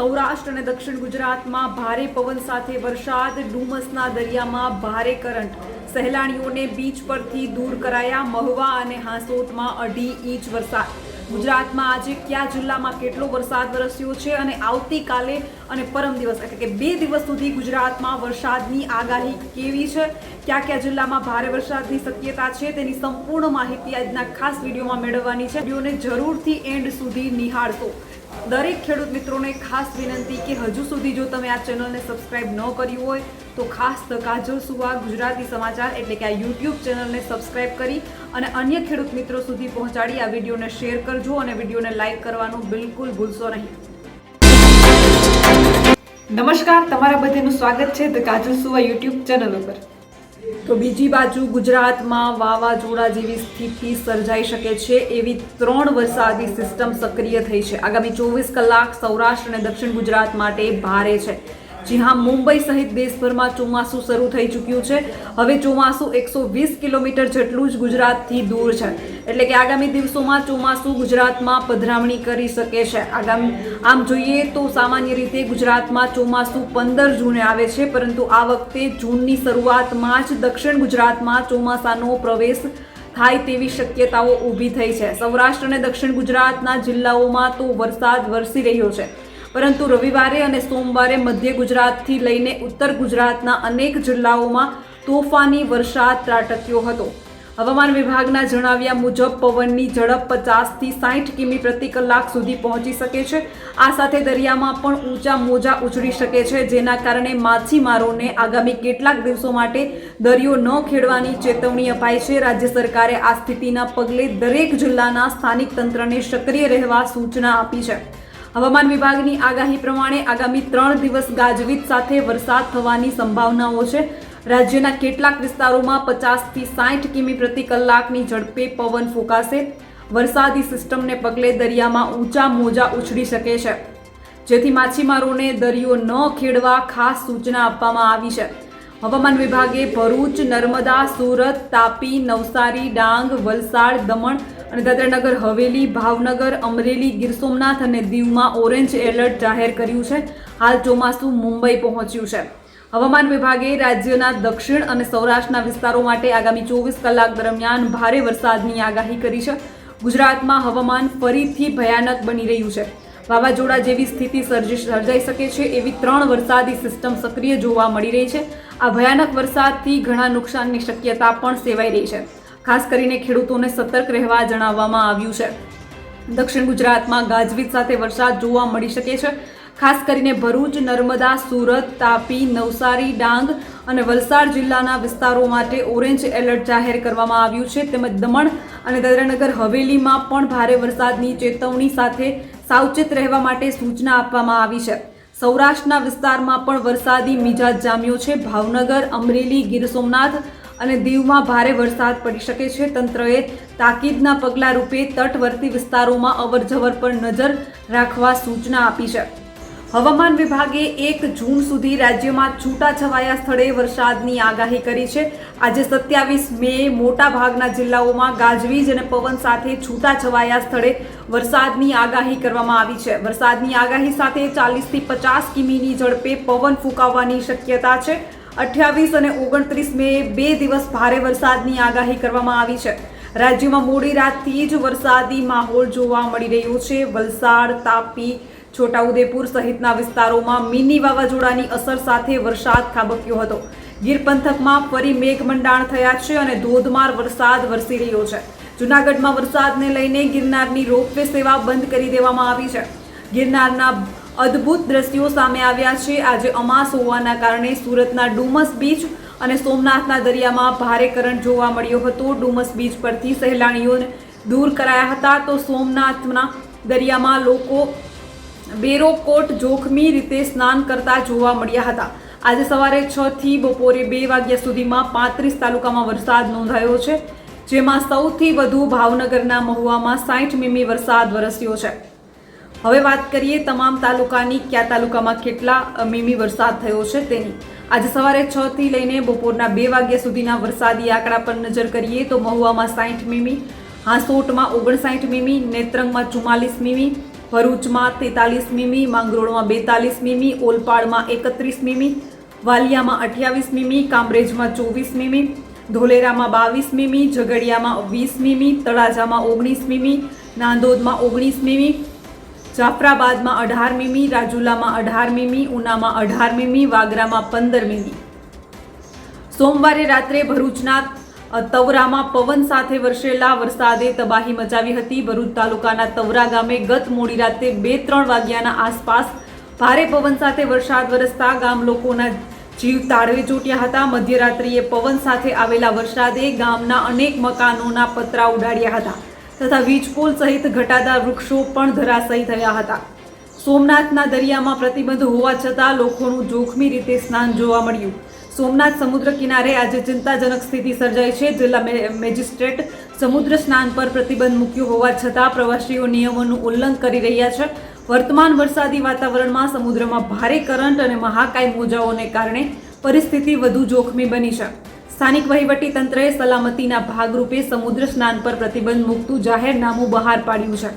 સૌરાષ્ટ્ર અને દક્ષિણ ગુજરાતમાં ભારે પવન સાથે વરસાદ, ડુમસના દરિયામાં ભારે કરંટ, સહેલાણીઓને બીચ પરથી દૂર કરાયા. મહુવા અને હાંસોટમાં 2.5 ઇંચ વરસાદ. ગુજરાતમાં આજે કયા જિલ્લામાં કેટલો વરસાદ વરસ્યો છે અને આવતીકાલે અને પરમ દિવસ એટલે કે 2 દિવસ સુધી ગુજરાતમાં વરસાદની આગાહી કેવી છે, કયા કયા જિલ્લામાં ભારે વરસાદની શક્યતા છે, તેની સંપૂર્ણ માહિતી આજના ખાસ વિડીયોમાં મેળવવાની છે. વિડીયોને જરૂરથી એન્ડ સુધી નિહાળશો. દરેક ખેડૂત મિત્રોને ખાસ વિનંતી કે હજુ સુધી જો તમે આ ચેનલને સબસ્ક્રાઇબ ન કર્યું હોય તો ખાસ કાજલ સુવા ગુજરાતી સમાચાર એટલે કે આ યુટ્યુબ ચેનલને સબસ્ક્રાઇબ કરી અને અન્ય ખેડૂત મિત્રો સુધી પહોંચાડી આ વિડીયોને શેર કરજો અને વિડીયોને લાઇક કરવાનું બિલકુલ ભૂલશો નહીં. નમસ્કાર, તમારા બધાનું સ્વાગત છે ધ કાજલ સુવા યુટ્યુબ ચેનલ ઉપર. તો બીજી બાજુ ગુજરાતમાં વાવાઝોડા જેવી સ્થિતિ સર્જાઈ શકે છે એવી 3 વરસાદી સિસ્ટમ સક્રિય થઈ છે. આગામી 24 કલાક સૌરાષ્ટ્ર અને દક્ષિણ ગુજરાત માટે ભારે છે. જી હા, મુંબઈ સહિત દેશભરમાં ચોમાસું શરૂ થઈ ચૂક્યું છે. હવે ચોમાસું 120 કિલોમીટર જેટલું જ ગુજરાતથી દૂર છે, એટલે કે આગામી દિવસોમાં ચોમાસું ગુજરાતમાં પધરામણી કરી શકે છે. આમ જોઈએ તો સામાન્ય રીતે ગુજરાતમાં ચોમાસું 15 જૂને આવે છે, પરંતુ આ વખતે જૂનની શરૂઆતમાં જ દક્ષિણ ગુજરાતમાં ચોમાસાનો પ્રવેશ થાય તેવી શક્યતાઓ ઊભી થઈ છે. સૌરાષ્ટ્ર અને દક્ષિણ ગુજરાતના જિલ્લાઓમાં તો વરસાદ વરસી રહ્યો છે, પરંતુ રવિવારે અને સોમવારે મધ્ય ગુજરાતથી લઈને ઉત્તર ગુજરાતના અનેક જિલ્લાઓમાં તોફાની વરસાદ ત્રાટક્યો હતો. હવામાન વિભાગના જણાવ્યા મુજબ પવનની ઝડપ 50 થી 60 કિમી પ્રતિ કલાક સુધી પહોંચી શકે છે. આ સાથે દરિયામાં પણ ઊંચા મોજા ઉછળી શકે છે, જેના કારણે માછીમારોને આગામી કેટલાક દિવસો માટે દરિયો ન ખેડવાની ચેતવણી અપાઈ છે. રાજ્ય સરકારે આ સ્થિતિના પગલે દરેક જિલ્લાના સ્થાનિક તંત્રને સક્રિય રહેવા સૂચના આપી છે. હવામાન વિભાગની આગાહી પ્રમાણે આગામી 3 દિવસ ગાજવીજ સાથે વરસાદ થવાની સંભાવનાઓ છે. રાજ્યના કેટલાક વિસ્તારોમાં 50 થી 60 કિમી પ્રતિ કલાકની ઝડપે પવન ફૂંકાશે. વરસાદી સિસ્ટમને પગલે દરિયામાં ઊંચા મોજા ઉછળી શકે છે, જેથી માછીમારોને દરિયો ન ખેડવા ખાસ સૂચના આપવામાં આવી છે. હવામાન વિભાગે ભરૂચ, નર્મદા, સુરત, તાપી, નવસારી, ડાંગ, વલસાડ, દમણ અને દાદરાનગર હવેલી, ભાવનગર, અમરેલી, ગીર સોમનાથ અને દીવમાં ઓરેન્જ એલર્ટ જાહેર કર્યું છે. હાલ ચોમાસું મુંબઈ પહોંચ્યું છે. હવામાન વિભાગે રાજ્યના દક્ષિણ અને સૌરાષ્ટ્રના વિસ્તારો માટે આગામી 24 કલાક દરમિયાન ભારે વરસાદની આગાહી કરી છે. ગુજરાતમાં હવામાન ફરીથી ભયાનક બની રહ્યું છે. વાવાઝોડા જેવી સ્થિતિ સર્જાઈ શકે છે એવી 3 વરસાદી સિસ્ટમ સક્રિય જોવા મળી રહી છે. આ ભયાનક વરસાદથી ઘણા નુકસાનની શક્યતા પણ સેવાઈ રહી છે. ખાસ કરીને ખેડૂતોને સતર્ક રહેવા જણાવવામાં આવ્યું છે. દક્ષિણ ગુજરાતમાં ગાજવીજ સાથે વરસાદ જોવા મળી શકે છે. ખાસ કરીને ભરૂચ, નર્મદા, સુરત, તાપી, નવસારી, ડાંગ અને વલસાડ જિલ્લાના વિસ્તારો માટે ઓરેન્જ એલર્ટ જાહેર કરવામાં આવ્યું છે. તેમજ દમણ અને દાદરાનગર હવેલીમાં પણ ભારે વરસાદની ચેતવણી સાથે સાવચેત રહેવા માટે સૂચના આપવામાં આવી છે. સૌરાષ્ટ્રના વિસ્તારમાં પણ વરસાદી મિજાજ જામ્યો છે. ભાવનગર, અમરેલી, ગીર સોમનાથ અને દીવમાં ભારે વરસાદ પડી શકે છે. તંત્રએ તાકીદના પગલા રૂપે તટવર્તી વિસ્તારોમાં અવરજવર પર નજર રાખવા સૂચના આપી છે. હવામાન વિભાગે 1 જૂન સુધી રાજ્યમાં છૂટાછવાયા સ્થળે વરસાદની આગાહી કરી છે. આજે 27 મે મોટા ભાગના જિલ્લાઓમાં ગાજવીજ અને પવન સાથે છૂટાછવાયા સ્થળે વરસાદની આગાહી કરવામાં આવી છે. વરસાદની આગાહી સાથે 40 થી 50 કિમીની ઝડપે પવન ફૂંકાવાની શક્યતા છે. 28 અને 29 મે 2 દિવસ ભારે વરસાદની આગાહી કરવામાં આવી છે. રાજ્યમાં મોડી રાતથી જ વરસાદી માહોલ જોવા મળી રહ્યો છે. વલસાડ, તાપી, છોટાઉદેપુર સહિતના વિસ્તારોમાં મિની વાવાઝોડાની અસર સાથે વરસાદ ખાબક્યો હતો. ગીર પંથકમાં ફરી મેઘમંડાણ થયા છે અને ધોધમાર વરસાદ વરસી રહ્યો છે. જૂનાગઢમાં વરસાદને લઈને ગિરનારની રોપવે સેવા બંધ કરી દેવામાં આવી છે. ગિરનારના અદ્ભુત દ્રશ્યો સામે આવ્યા છે. આજે અમાસ હોવાના કારણે સુરતના ડુમસ બીચ અને સોમનાથના દરિયામાં ભારે કરંટ જોવા મળ્યો હતો. ડુમસ બીચ પરથી સહેલાણીઓને દૂર કરાયા હતા, તો સોમનાથના દરિયામાં લોકો બેરોકોટ જોખમી રીતે સ્નાન કરતા જોવા મળ્યા હતા. આજે સવારે 6 થી બપોરે 2 વાગ્યા સુધીમાં 35 તાલુકામાં વરસાદ નોંધાયો છે, જેમાં સૌથી વધુ ભાવનગરના મહુવામાં 60 મીમી વરસાદ વરસ્યો છે. હવે વાત કરીએ તમામ તાલુકાની, કયા તાલુકામાં કેટલા મીમી વરસાદ થયો છે તેની. આજે સવારે 6 થી લઈને બપોરના 2 વાગ્યા સુધીના વરસાદી આંકડા પર નજર કરીએ તો મહુવામાં 60 મીમી, હાંસોટમાં 59 મીમી, નેત્રંગમાં 44 મીમી, ભરૂચમાં 43 મીમી, માંગરોળમાં 42 મીમી, ઓલપાડમાં 31 મીમી, વાલિયામાં 28 મીમી, કામરેજમાં 24 મીમી, ધોલેરામાં 22 મીમી, ઝઘડિયામાં 20 મીમી, તળાજામાં 19 મીમી, નાંદોદમાં 19 મીમી, જાફરાબાદમાં 18 મીમી, રાજુલામાં 18 મીમી, ઉનામાં 18 મીમી, વાગરામાં 15 મીમી. સોમવારે રાત્રે ભરૂચના તવરામાં પવન સાથે વરસેલા વરસાદે તબાહી મચાવી હતી. ભરૂચ તાલુકાના તવરા ગામે ગત મોડી રાતે 2-3 વાગ્યાના આસપાસ ભારે પવન સાથે વરસાદ વરસતા ગામ લોકોના જીવ તાળવે ચોંટ્યા હતા. મધ્યરાત્રિએ પવન સાથે આવેલા વરસાદે ગામના અનેક મકાનોના પતરા ઉડાડ્યા હતા તથા વીજપોલ સહિત ઘટાદાર વૃક્ષો પણ ધરાશયી થયા હતા. સોમનાથના દરિયામાં પ્રતિબંધ હોવા છતાં લોકોનું જોખમી રીતે સ્નાન જોવા મળ્યું. સોમનાથ સમુદ્ર કિનારે આજે ચિંતાજનક સ્થિતિ સર્જાઈ છે. જિલ્લા મેજિસ્ટ્રેટ સમુદ્ર સ્નાન પર પ્રતિબંધ મૂક્યો હોવા છતાં પ્રવાસીઓ નિયમોનું ઉલ્લંઘન કરી રહ્યા છે. વર્તમાન વરસાદી વાતાવરણમાં સમુદ્રમાં ભારે કરંટ અને મહાકાય મોજાઓને કારણે પરિસ્થિતિ વધુ જોખમી બની છે. સ્થાનિક વહીવટી તંત્રએ સલામતીના ભાગરૂપે સમુદ્ર સ્નાન પર પ્રતિબંધ મૂકતું જાહેરનામું બહાર પાડ્યું છે.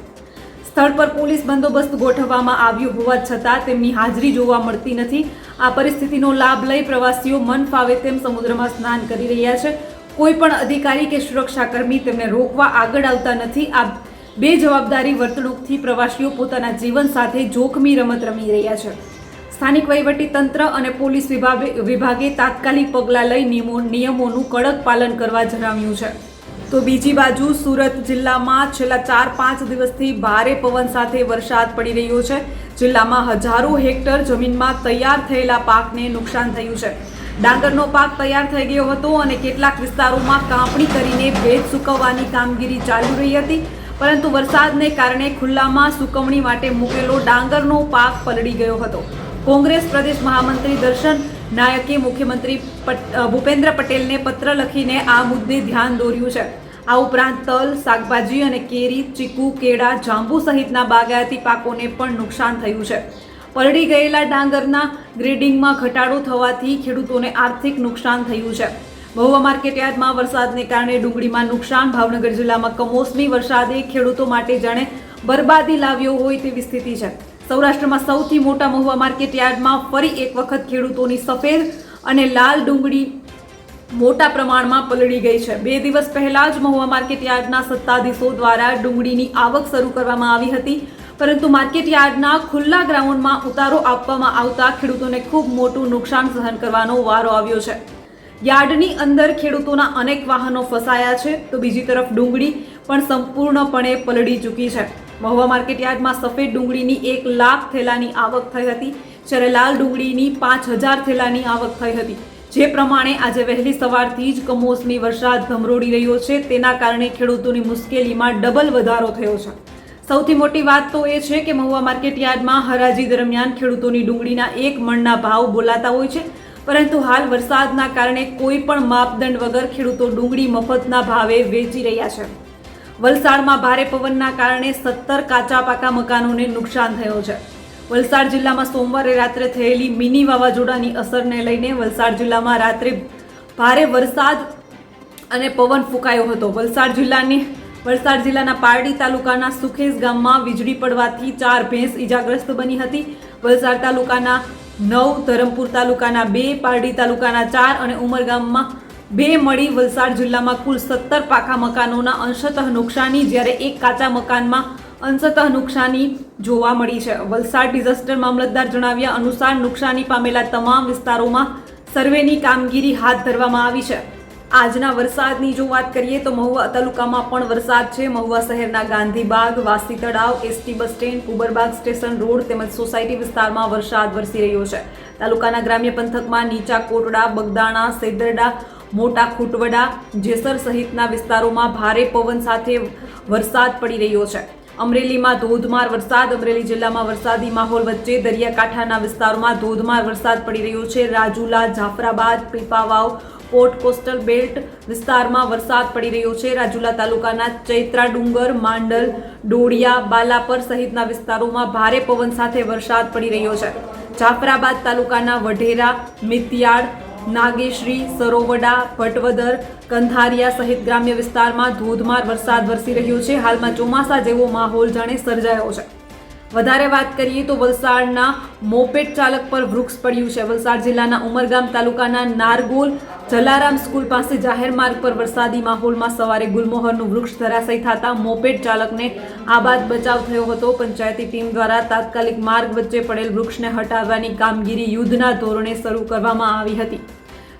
સ્થળ પર પોલીસ બંદોબસ્ત ગોઠવવામાં આવ્યો હોવા છતાં તેમની હાજરી જોવા મળતી નથી. આ પરિસ્થિતિનો લાભ લઈ પ્રવાસીઓ મન ફાવે તેમ સમુદ્રમાં સ્નાન કરી રહ્યા છે. કોઈ પણ અધિકારી કે સુરક્ષાકર્મી તેમને રોકવા આગળ આવતા નથી. આ બેજવાબદારી વર્તણૂકથી પ્રવાસીઓ પોતાના જીવન સાથે જોખમી રમત રમી રહ્યા છે. સ્થાનિક વહીવટી તંત્ર અને પોલીસ વિભાગે તાત્કાલિક પગલાં લઈ નિયમોનું કડક પાલન કરવા જણાવ્યું છે. તો બીજી બાજુ સુરત જિલ્લામાં છેલ્લા 4-5 દિવસથી ભારે પવન સાથે વરસાદ પડી રહ્યો છે. જિલ્લામાં હજારો હેક્ટર જમીનમાં તૈયાર થયેલા પાકને નુકસાન થયું છે. ડાંગરનો પાક તૈયાર થઈ ગયો હતો અને કેટલાક વિસ્તારોમાં કાપણી કરીને ભેજ સૂકવવાની કામગીરી ચાલુ રહી હતી, પરંતુ વરસાદને કારણે ખુલ્લામાં સૂકવણી માટે મૂકેલો ડાંગરનો પાક પલળી ગયો હતો. કોંગ્રેસ પ્રદેશ મહામંત્રી દર્શન નાયકે મુખ્યમંત્રી ભૂપેન્દ્ર પટેલને પત્ર લખીને આ મુદ્દે ધ્યાન દોર્યું છે. આ ઉપરાંત તલ, શાકભાજી અને કેરી, ચીકુ, કેળા, જાંબુ સહિતના બાગાયતી પાકોને પણ નુકસાન થયું છે. પલળી ગયેલા ડાંગરના ગ્રેડિંગમાં ઘટાડો થવાથી ખેડૂતોને આર્થિક નુકસાન થયું છે. મહુવા માર્કેટયાર્ડમાં વરસાદને કારણે ડુંગળીમાં નુકસાન. ભાવનગર જિલ્લામાં કમોસમી વરસાદે ખેડૂતો માટે જાણે બરબાદી લાવ્યો હોય તેવી સ્થિતિ છે. સૌરાષ્ટ્રમાં સૌથી મોટા મહુવા માર્કેટયાર્ડમાં ફરી એક વખત ખેડૂતોની સફેદ અને લાલ ડુંગળી મોટા પ્રમાણમાં પલળી ગઈ છે. 2 દિવસ પહેલા જ મહુવા માર્કેટયાર્ડના સત્તાધીશો દ્વારા ડુંગળીની આવક શરૂ કરવામાં આવી હતી, પરંતુ માર્કેટયાર્ડના ખુલ્લા ગ્રાઉન્ડમાં ઉતારો આપવામાં આવતા ખેડૂતોને ખૂબ મોટું નુકસાન સહન કરવાનો વારો આવ્યો છે. યાર્ડની અંદર ખેડૂતોના અનેક વાહનો ફસાયા છે, તો બીજી તરફ ડુંગળી પણ સંપૂર્ણપણે પલળી ચૂકી છે. મહુવા માર્કેટયાર્ડમાં સફેદ ડુંગળીની 1 લાખ થેલાની આવક થઈ હતી, જ્યારે લાલ ડુંગળીની 5000 થેલાની આવક થઈ હતી. જે પ્રમાણે આજે વહેલી સવારથી જ કમોસમી વરસાદ ધમરોડી રહ્યો છે, તેના કારણે ખેડૂતોની મુશ્કેલીમાં ડબલ વધારો થયો છે. સૌથી મોટી વાત તો એ છે કે મહુવા માર્કેટયાર્ડમાં હરાજી દરમિયાન ખેડૂતોની ડુંગળીના 1 મણના ભાવ બોલાતા હોય છે, પરંતુ હાલ વરસાદના કારણે કોઈ પણ માપદંડ વગર ખેડૂતો ડુંગળી મફતના ભાવે વેચી રહ્યા છે. વલસાડમાં ભારે પવનના કારણે 17 કાચા પાકા મકાનોને નુકસાન થયું છે. વલસાડ જિલ્લામાં સોમવારે રાત્રે થયેલી મિની વાવાઝોડાની અસરને લઈને વલસાડ જિલ્લામાં રાત્રે ભારે વરસાદ અને પવન ફૂંકાયો હતો. વલસાડ જિલ્લાના પારડી તાલુકાના સુખેસ ગામમાં વીજળી પડવાથી 4 ભેંસ ઈજાગ્રસ્ત બની હતી. વલસાડ તાલુકાના 9, ધરમપુર તાલુકાના 2, પારડી તાલુકાના 4 અને ઉમરગામમાં 2 મળી વલસાડ જિલ્લામાં કુલ 17 પાકા મકાનોના અંશતઃ નુકસાની, જ્યારે 1 કાચા મકાનમાં અંશતઃ નુકસાની જોવા મળી છે. વલસાડ ડિઝાસ્ટર મામલતદાર જણાવ્યા અનુસાર નુકસાની પામેલા તમામ વિસ્તારોમાં સર્વેની કામગીરી હાથ ધરવામાં આવી છે. આજના વરસાદની જો વાત કરીએ તો મહુવા તાલુકામાં પણ વરસાદ છે. મહુવા શહેરના ગાંધીબાગ, વાસી તળાવ, ST bus stand, Kuberbagh station road તેમજ સોસાયટી વિસ્તારમાં વરસાદ વરસી રહ્યો છે. તાલુકાના ગ્રામ્ય પંથકમાં નીચા કોટડા, બગદાણા, સેદરડા, મોટા ખૂટવડા, જેસર સહિતના વિસ્તારોમાં ભારે પવન સાથે વરસાદ પડી રહ્યો છે. અમરેલીમાં ધોધમાર વરસાદ. અમરેલી જિલ્લામાં વરસાદી માહોલ વચ્ચે દરિયાકાંઠાના વિસ્તારોમાં ધોધમાર વરસાદ પડી રહ્યો છે. Rajula, Jafrabad, Pipavav, port coastal belt વિસ્તારમાં વરસાદ પડી રહ્યો છે. રાજુલા તાલુકાના ચૈત્રા ડુંગર, માંડલ, ડોડિયા, બાલાપર સહિતના વિસ્તારોમાં ભારે પવન સાથે વરસાદ પડી રહ્યો છે. જાફરાબાદ તાલુકાના વઢેરા, મિતિયાળ, નાગેશ્રી, સરોવડા, ભટવદર, કંધારિયા સહિત ગ્રામ્ય વિસ્તારમાં ધોધમાર વરસાદ વરસી રહ્યો છે. હાલમાં ચોમાસા જેવો માહોલ જાણે સર્જાયો છે. વધારે વાત કરીએ તો વલસાડના મોપેડ ચાલક પર વૃક્ષ પડ્યું છે. વલસાડ જિલ્લાના ઉમરગામ તાલુકાના નારગોલ જલારામ સ્કૂલ પાસે જાહેર માર્ગ પર વરસાદી માહોલમાં સવારે ગુલમોહરનું વૃક્ષ ધરાશયી થતા મોપેડ ચાલકને આબાદ બચાવ થયો હતો. પંચાયતી ટીમ દ્વારા તાત્કાલિક માર્ગ વચ્ચે પડેલ વૃક્ષને હટાવવાની કામગીરી યુદ્ધના ધોરણે શરૂ કરવામાં આવી હતી.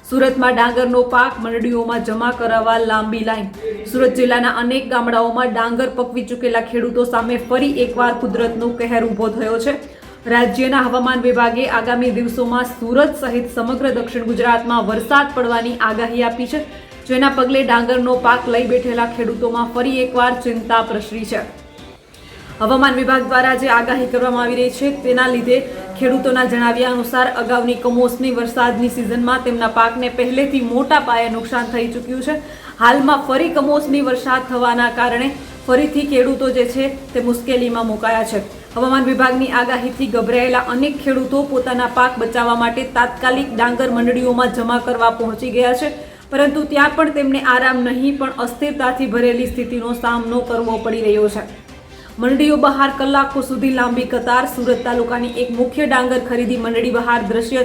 સુરતમાં ડાંગરનો પાક મંડળીઓમાં જમા કરાવવા લાંબી લાઈન. સુરત જિલ્લાના અનેક ગામડાઓમાં ડાંગર પકવી ચૂકેલા ખેડૂતો સામે ફરી એકવાર કુદરતનો કહેર ઊભો થયો છે. રાજ્યના હવામાન વિભાગે આગામી દિવસોમાં સુરત સહિત સમગ્ર દક્ષિણ ગુજરાતમાં વરસાદ પડવાની આગાહી આપી છે, જેના પગલે ડાંગરનો પાક લઈ બેઠેલા ખેડૂતોમાં ફરી એકવાર ચિંતા પ્રસરી છે. હવામાન વિભાગ દ્વારા જે આગાહી કરવામાં આવી રહી છે તેના લીધે ખેડૂતોના જણાવ્યા અનુસાર અગાઉની કમોસમી વરસાદની સિઝનમાં તેમના પાકને પહેલેથી મોટા પાયે નુકસાન થઈ ચૂક્યું છે. હાલમાં ફરી કમોસમી વરસાદ થવાના કારણે ફરીથી ખેડૂતો જે છે તે મુશ્કેલીમાં મુકાયા છે. હવામાન વિભાગની આગાહીથી ગભરાયેલા અનેક ખેડૂતો પોતાના પાક બચાવવા માટે તાત્કાલિક ડાંગર મંડળીઓમાં જમા કરવા પહોંચી ગયા છે, પરંતુ ત્યાં પણ તેમને આરામ નહીં પણ અસ્થિરતાથી ભરેલી સ્થિતિનો સામનો કરવો પડી રહ્યો છે. મંડળીઓ બહાર કલાકો સુધી લાંબી કતાર. સુરત તાલુકાની એક મુખ્ય ડાંગર ખરીદી મંડળી બહાર દ્રશ્ય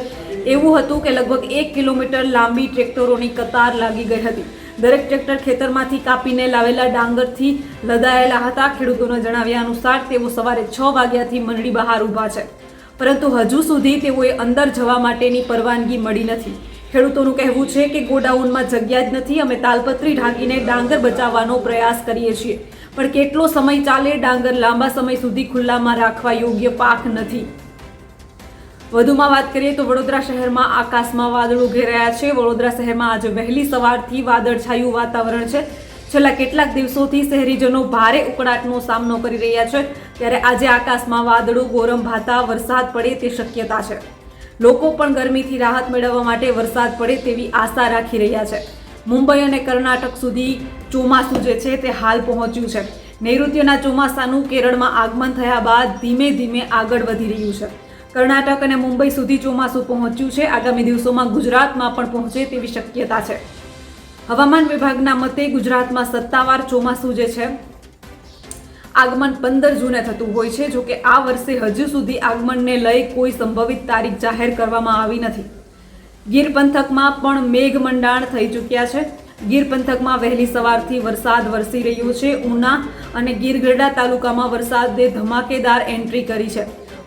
એવું હતું કે લગભગ 1 કિલોમીટર લાંબી ટ્રેક્ટરોની કતાર લાગી ગઈ હતી. દરેક ટ્રેક્ટર ખેતરમાંથી કાપીને લાવેલા ડાંગરથી લદાયેલા હતા. ખેડૂતોના જણાવ્યા અનુસાર તેઓ સવારે 6 વાગ્યાથી મંડળી બહાર ઊભા છે, પરંતુ હજુ સુધી તેઓએ અંદર જવા માટેની પરવાનગી મળી નથી. ખેડૂતોનું કહેવું છે કે ગોડાઉનમાં જગ્યા જ નથી, અમે તાલપત્રી ઢાંકીને ડાંગર બચાવવાનો પ્રયાસ કરીએ છીએ, પણ કેટલો સમય ચાલે? ડાંગર લાંબા સમય સુધી ખુલ્લામાં રાખવા યોગ્ય પાક નથી. વધુમાં વાત કરીએ તો વડોદરા શહેરમાં આકાશમાં વાદળો ઘેરાયા છે. વડોદરા શહેરમાં આજે વહેલી સવારથી વાદળછાયું વાતાવરણ છે. છેલ્લા કેટલાક દિવસોથી શહેરીજનો ભારે ઉકળાટનો સામનો કરી રહ્યા છે, ત્યારે આજે આકાશમાં વાદળો ગોરંભાતા વરસાદ પડે તે શક્યતા છે. લોકો પણ ગરમીથી રાહત મેળવવા માટે વરસાદ પડે તેવી આશા રાખી રહ્યા છે. મુંબઈ અને કર્ણાટક સુધી ચોમાસું જે છે તે હાલ પહોંચ્યું છે. નૈઋત્યના ચોમાસાનું કેરળમાં આગમન થયા બાદ ધીમે ધીમે આગળ વધી રહ્યું છે. કર્ણાટક અને મુંબઈ સુધી ચોમાસું પહોંચ્યું છે. આગામી દિવસોમાં ગુજરાતમાં પણ પહોંચે તેવી શક્યતા છે. હવામાન વિભાગના મતે ગુજરાતમાં સત્તાવાર ચોમાસું જે છે આગમન 15 જૂને થતું હોય છે. જોકે આ વર્ષે હજુ સુધી આગમનને લઈ કોઈ સંભવિત તારીખ જાહેર કરવામાં આવી નથી. ગીર પંથકમાં પણ મેઘમંડાણ થઈ ચૂક્યા છે. ગીર પંથકમાં વહેલી સવારથી વરસાદ વરસી રહ્યો છે. ઉના અને ગીરગઢડા તાલુકામાં વરસાદે ધમાકેદાર એન્ટ્રી કરી છે.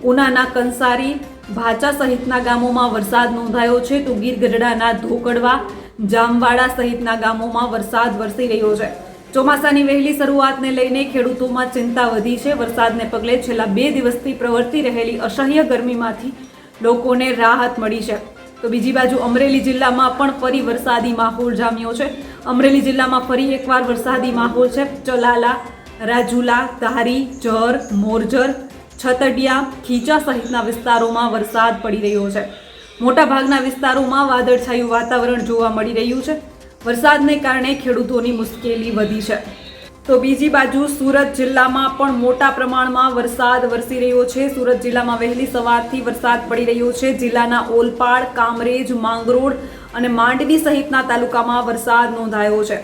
ઉનાના કંસારી, ભાચા સહિતના ગામોમાં વરસાદ નોંધાયો છે, તો ગીરગઢડાના ધોકડવા, જામવાડા સહિતના ગામોમાં વરસાદ વરસી રહ્યો છે. ચોમાસાની વહેલી શરૂઆતને લઈને ખેડૂતોમાં ચિંતા વધી છે. વરસાદને પગલે છેલ્લા 2 દિવસથી પ્રવર્તી રહેલી અસહ્ય ગરમીમાંથી લોકોને રાહત મળી છે. તો બીજી બાજુ અમરેલી જિલ્લામાં પણ ફરી વરસાદી માહોલ જામ્યો છે. અમરેલી જિલ્લામાં ફરી એકવાર વરસાદી માહોલ છે. ચલાલા, રાજુલા, ધારી, જર, મોરજર, છતડિયા, ખીચા સહિતના વિસ્તારોમાં વરસાદ પડી રહ્યો છે. મોટાભાગના વિસ્તારોમાં વાદળછાયું વાતાવરણ જોવા મળી રહ્યું છે. વરસાદને કારણે ખેડૂતોની મુશ્કેલી વધી છે. તો બીજી બાજુ સુરત જિલ્લામાં પણ મોટા પ્રમાણમાં વરસાદ વરસી રહ્યો છે. સુરત જિલ્લામાં વહેલી સવારથી વરસાદ પડી રહ્યો છે. જિલ્લાના ઓલપાડ, કામરેજ, માંગરોળ અને માંડવી સહિતના તાલુકામાં વરસાદ નોંધાયો છે.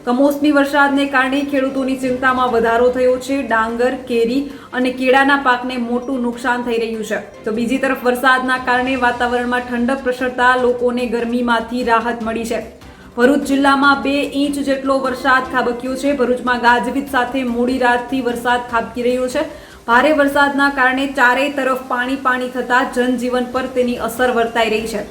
કમોસમી વરસાદને કારણે ખેડૂતોની ચિંતામાં વધારો થયો છે. ડાંગર, કેરી અને કેળાના પાકને મોટું નુકસાન થઈ રહ્યું છે. તો બીજી તરફ વરસાદના કારણે વાતાવરણમાં ઠંડક પ્રસરતા લોકોને ગરમીમાંથી રાહત મળી છે. ભરૂચ જિલ્લામાં 2 ઇંચ જેટલો વરસાદ ખાબક્યો છે. ભરૂચમાં ગાજવીજ સાથે મોડી રાતથી વરસાદ ખાબકી રહ્યો છે. ભારે વરસાદના કારણે ચારેય તરફ પાણી થતા જનજીવન પર તેની અસર વર્તાઈ રહી છે.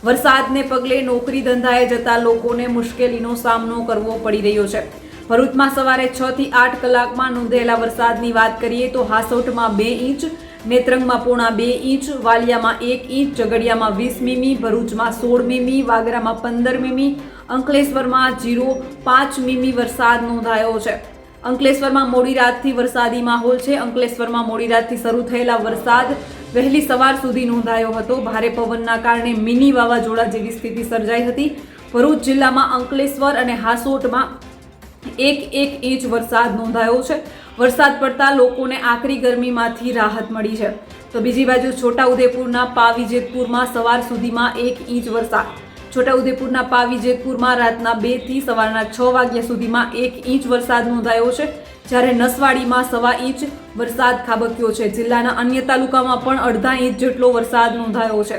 વરસાદને પગલે નોકરી ધંધાએ જતા લોકોને મુશ્કેલીનો સામનો કરવો પડી રહ્યો છે. ભરૂચમાં સવારે 6 થી 8 કલાકમાં નોંધેલા વરસાદની વાત કરીએ તો હાસોટમાં 2 ઇંચ, નેત્રંગમાં 1.5 ઇંચ, વાલિયામાં 1 ઇંચ, ઝઘડિયામાં 20 મીમી, ભરૂચમાં 16 મીમી, વાગરામાં 15 મીમી, અંકલેશ્વરમાં 0.5 મીમી વરસાદ નોંધાયો છે. અંકલેશ્વરમાં મોડી રાતથી વરસાદી માહોલ છે. અંકલેશ્વરમાં મોડી રાતથી શરૂ થયેલા વરસાદ વહેલી સવાર સુધી નોંધાયો હતો. ભારે પવનના કારણે મિની વાવાઝોડા જેવી સ્થિતિ સર્જાઈ હતી. ભરૂચ જિલ્લામાં અંકલેશ્વર અને હાસોટમાં 1 ઇંચ વરસાદ નોંધાયો છે. વરસાદ પડતા લોકોને આકરી ગરમીમાંથી રાહત મળી છે. તો બીજી બાજુ છોટાઉદેપુરના પાવીજેતપુરમાં સવાર સુધીમાં 1 ઇંચ વરસાદ. છોટાઉદેપુરના પાવીજેતપુરમાં રાતના 2 થી સવારના 6 વાગ્યા સુધીમાં 1 ઇંચ વરસાદ નોંધાયો છે. જ્યારે નસવાડીમાં 1.25 ઇંચ વરસાદ ખાબક્યો છે. જિલ્લાના અન્ય તાલુકામાં પણ અડધા ઇંચ જેટલો વરસાદ નોંધાયો છે.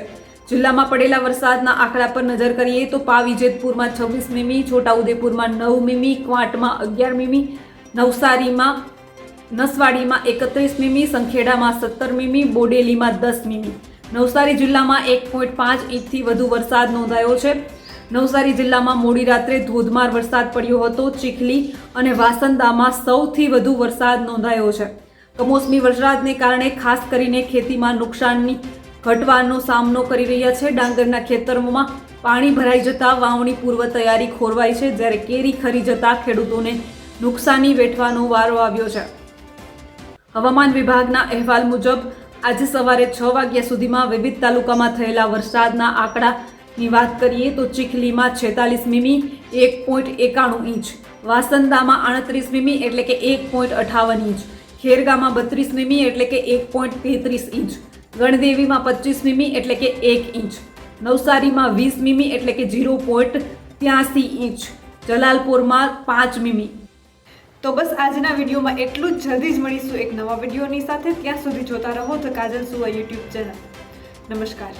જિલ્લામાં પડેલા વરસાદના આંકડા પર નજર કરીએ તો પાવી જેતપુરમાં 26 મીમી, છોટાઉદેપુરમાં 9 મીમી, ક્વાંટમાં 11 મીમી, નવસારીમાં નસવાડીમાં 31 મીમી, સંખેડામાં 17 મીમી, બોડેલીમાં 10 મીમી. નવસારી જિલ્લામાં 1.5 ઇંચથી વધુ વરસાદ નોંધાયો છે. નવસારી જિલ્લામાં મોડી રાત્રે ધોધમાર વરસાદ પડ્યો હતો. ચીખલી અને વાસંદામાં સૌથી વધુ વરસાદ નોંધાયો છે. કમોસમી વરસાદને કારણે ખાસ કરીને ખેતીમાં નુકસાનની ઘટવાનો સામનો કરી રહ્યા છે. ડાંગરના ખેતરોમાં પાણી ભરાઈ જતા વાવણી પૂર્વ તૈયારી ખોરવાઈ છે, જ્યારે કેરી ખરી જતા ખેડૂતોને નુકસાની વેઠવાનો વારો આવ્યો છે. હવામાન વિભાગના અહેવાલ મુજબ આજે સવારે 6 વાગ્યા સુધીમાં વિવિધ તાલુકામાં થયેલા વરસાદના આંકડાની વાત કરીએ તો ચીખલીમાં 46 મીમી, 1.91 ઇંચ, વાસંદામાં 38 મીમી એટલે કે 1.58 ઇંચ, ખેરગામમાં 32 મીમી એટલે કે 1.33 ઇંચ, ગણદેવીમાં 25 મીમી એટલે કે 1 ઇંચ, નવસારીમાં 20 મીમી એટલે કે 0.83 ઇંચ, જલાલપુરમાં 5 મીમી. તો બસ આજના વિડીયોમાં એટલું જ. જલ્દી જ મળીશું એક નવા વિડીયોની સાથે. ત્યાં સુધી જોતા રહો ધ કાજલ સુવા યુટ્યુબ ચેનલ. નમસ્કાર.